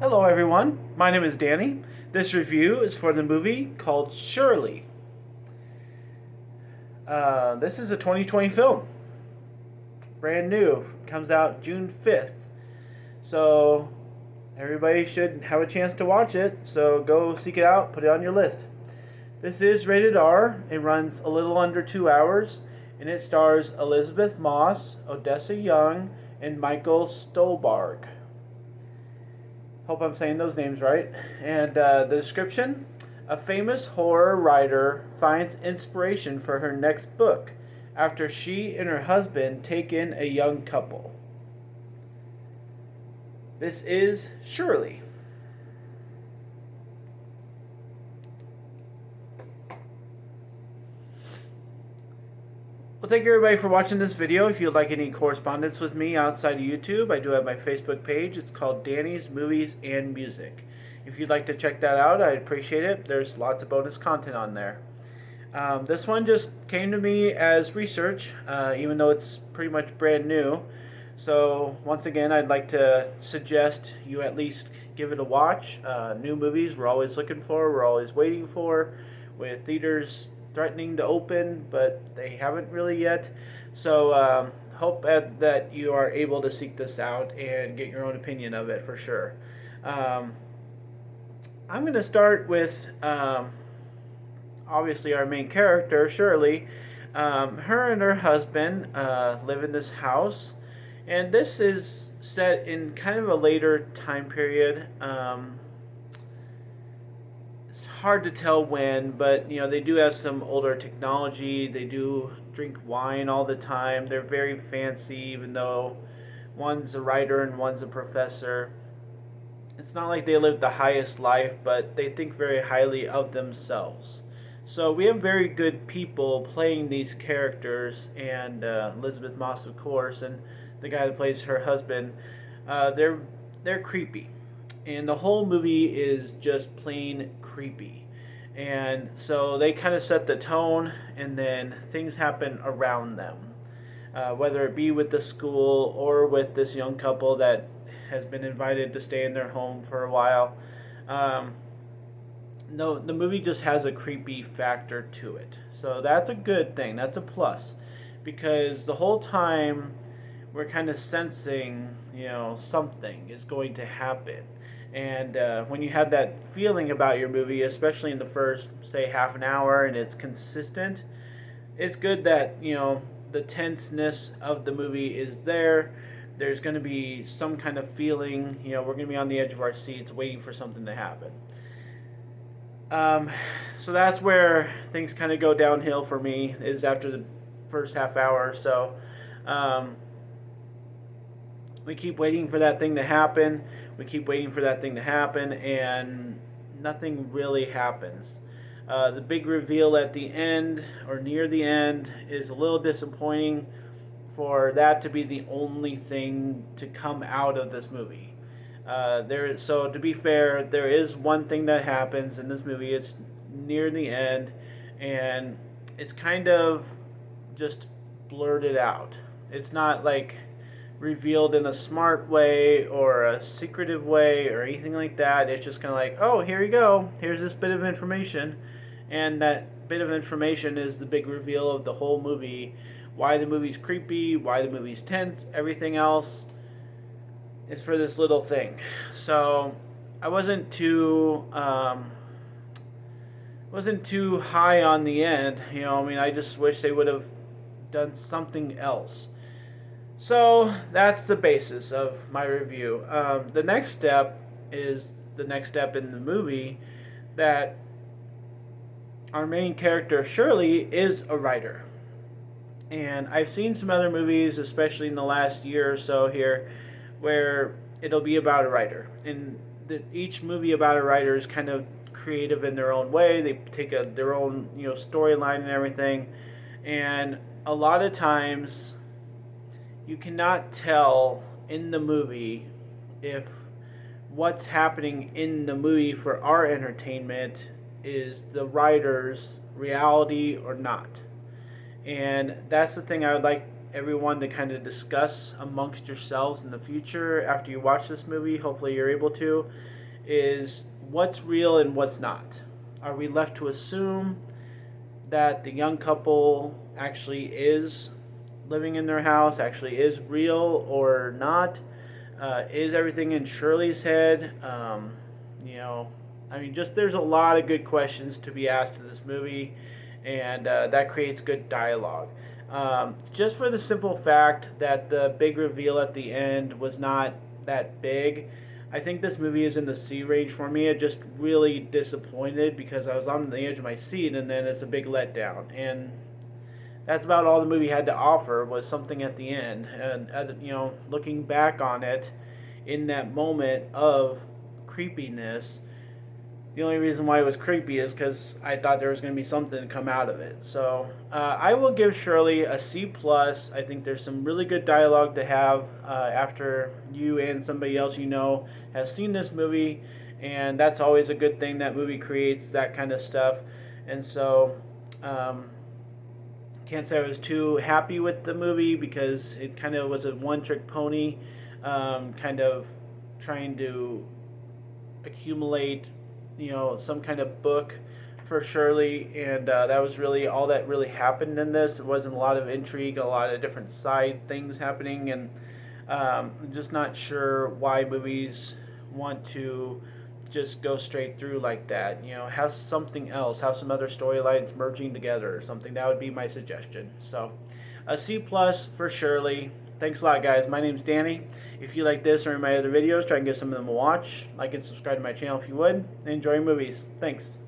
Hello everyone, my name is Danny. This review is for the movie called Shirley. This is a 2020 film. Brand new. Comes out June 5th. So everybody should have a chance to watch it. So go seek it out, put it on your list. This is rated R. It runs a little under 2 hours. And it stars Elizabeth Moss, Odessa Young, and Michael Stolbarg. Hope I'm saying those names right. And the description: a famous horror writer finds inspiration for her next book after she and her husband take in a young couple. This is Shirley. Well, thank you everybody for watching this video. If you'd like any correspondence with me outside of YouTube, I do have my Facebook page. It's called Danny's Movies and Music. If you'd like to check that out, I'd appreciate it. There's lots of bonus content on there. This one just came to me as research, even though it's pretty much brand new. So once again, I'd like to suggest you at least give it a watch. New movies we're always looking for, we're always waiting for, with theaters threatening to open, but they haven't really yet. So hope that you are able to seek this out and get your own opinion of it for sure. I'm going to start with obviously our main character, Shirley. Her and her husband live in this house, and this is set in kind of a later time period. It's hard to tell when, but they do have some older technology. They do drink wine all the time. They're very fancy, even though one's a writer and one's a professor. It's not like they live the highest life, but they think very highly of themselves. So we have very good people playing these characters, and Elizabeth Moss, of course, and the guy that plays her husband. They're creepy, and the whole movie is just plain creepy. And so they kind of set the tone, and then things happen around them, whether it be with the school or with this young couple that has been invited to stay in their home for a while. No, the movie just has a creepy factor to it. So that's a good thing. That's a plus, because the whole time we're kind of sensing, something is going to happen. And when you have that feeling about your movie, especially in the first, say, half an hour, and it's consistent, it's good that, the tenseness of the movie is there. There's going to be some kind of feeling, we're going to be on the edge of our seats waiting for something to happen. So that's where things kind of go downhill for me, is after the first half hour or so. We keep waiting for that thing to happen. We keep waiting for that thing to happen, and nothing really happens. The big reveal at the end, or near the end, is a little disappointing for that to be the only thing to come out of this movie. So to be fair, there is one thing that happens in this movie. It's near the end, and it's kind of just blurted out. It's not like revealed in a smart way or a secretive way or anything like that. It's just kind of like, oh, here you go. Here's this bit of information. And that bit of information is the big reveal of the whole movie. Why the movie's creepy, why the movie's tense, everything else is for this little thing. So I wasn't too high on the end. I just wish they would have done something else. So that's the basis of my review. The next step is the next step in the movie, that our main character, Shirley, is a writer. And I've seen some other movies, especially in the last year or so here, where it'll be about a writer. And each movie about a writer is kind of creative in their own way. They take their own storyline and everything. And a lot of times you cannot tell in the movie if what's happening in the movie for our entertainment is the writer's reality or not. And that's the thing I would like everyone to kind of discuss amongst yourselves in the future after you watch this movie. Hopefully, you're able to. Is what's real and what's not. Are we left to assume that the young couple actually is living in their house, actually is real or not? Is everything in Shirley's head? You know, I mean, just there's a lot of good questions to be asked in this movie, and that creates good dialogue. Just for the simple fact that the big reveal at the end was not that big, I think this movie is in the C range for me. It just really disappointed because I was on the edge of my seat, and then it's a big letdown. And that's about all the movie had to offer was something at the end. And looking back on it, in that moment of creepiness, the only reason why it was creepy is because I thought there was going to be something to come out of it. So I will give Shirley a C plus. I think there's some really good dialogue to have after you and somebody else you know has seen this movie, and that's always a good thing. That movie creates that kind of stuff, and so can't say I was too happy with the movie because it kind of was a one-trick pony, kind of trying to accumulate some kind of book for Shirley, and that was really all that really happened in this. It wasn't a lot of intrigue, a lot of different side things happening, and I'm just not sure why movies want to just go straight through like that. Have something else, have some other storylines merging together or something. That would be my suggestion. So, a C plus for Shirley. Thanks a lot, guys. My name's Danny. If you like this or my other videos, try and give some of them a watch. Like and subscribe to my channel if you would. And enjoy movies. Thanks.